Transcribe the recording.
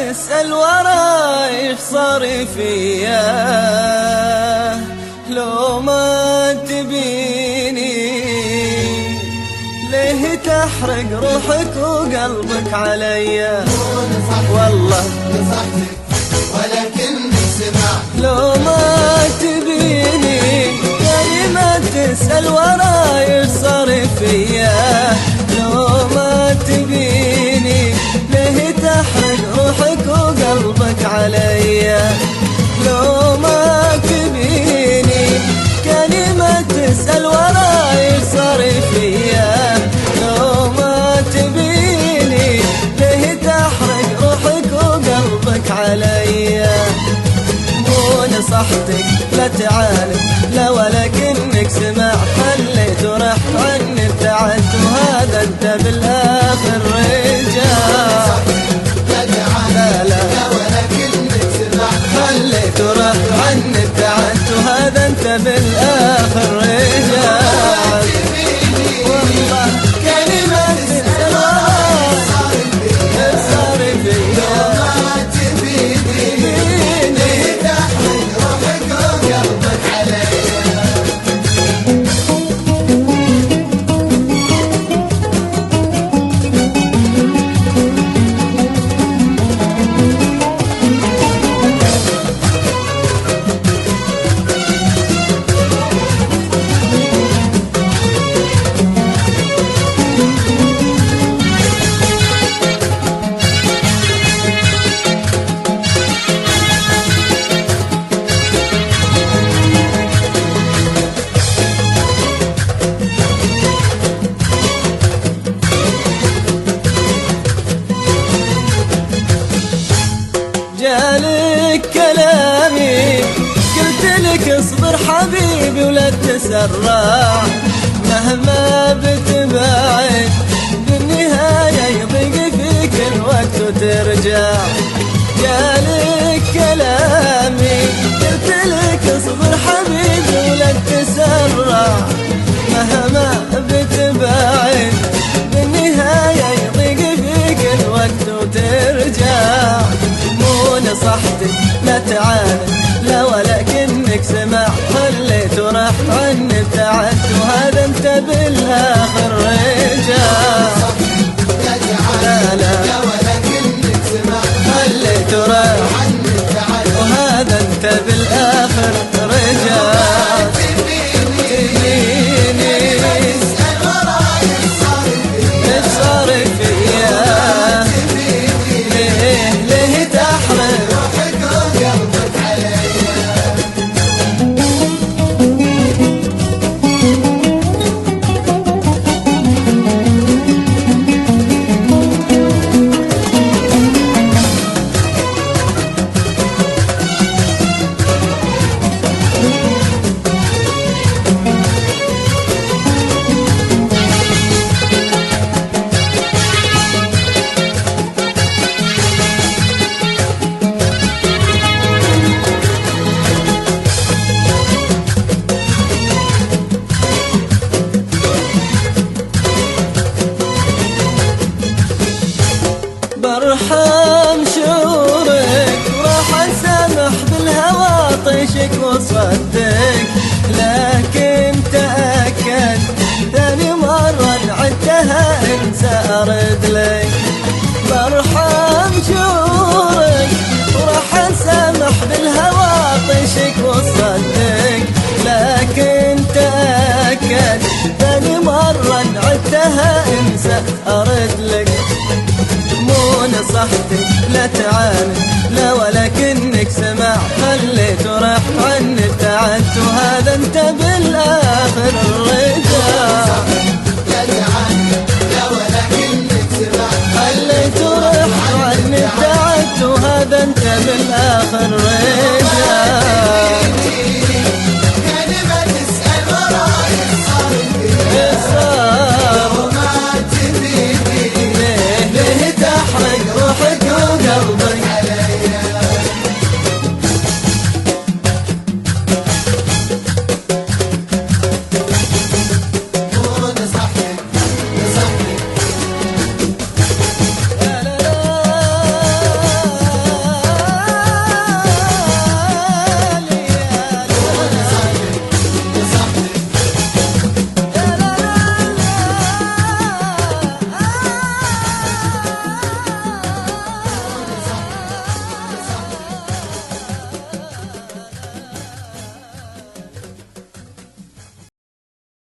تسأل وراي ايش صار فيا، لو ما تبيني ليه تحرق روحك وقلبك عليا. والله نصحتك ولكني سمعت، لو ما تبيني كلمة تسأل وراي ايش صار فيا، لو ما تبيني ليه تحرق روحك وقلبك عليا. لو ما تبيني كلمة تسأل وراي ايش صار فيا، لو ما تبيني ليه تحرق روحك وقلبك عليا. مو نصحتك لا تعاند لا ولكنك سمع، خليت ورحت عني ابتعدت وهذا انت بالاخر رجع. لا لا ولكنك سمعت، خليت ورحت عني ابتعدت وهذا انت بالاخر رجع. والله كلمة السلام صار فيا، جالك كلامي قلت لك اصبر حبيبي ولا تسرع، مهما بتبعد بالنهاية يضيق فيك الوقت وترجع. جالك كلامي قلت لك اصبر حبيبي ولا تسرع، مهما بتبعد بالنهاية يضيق فيك الوقت وترجع. نصحتك لا تعاند لا ولكنك سمع، خليت ورحت عني ابتعدت وهذا انت بالاخر رجع. لا لا ولكنك سمعت، خليت ورحت عني ابتعدت وهذا انت بالاخر رجع. اسأل وراي ايش صار فيا، ايش صار فيا، ليه تحرق روحك وقلبك عليا. برحم شعورك وراح اسامح بالهوى طيشك وصدك، لكن تأكد ثاني مرة عدتها انسى ارد لك. برحم شعورك وراح اسامح بالهوى طيشك وصدك، لكن تأكد ثاني مرة عدتها انسى ارد لك. مو نصحتك لا تعاند لا ولكنك سمع، خليت ورحت عني ابتعدت وهذا انت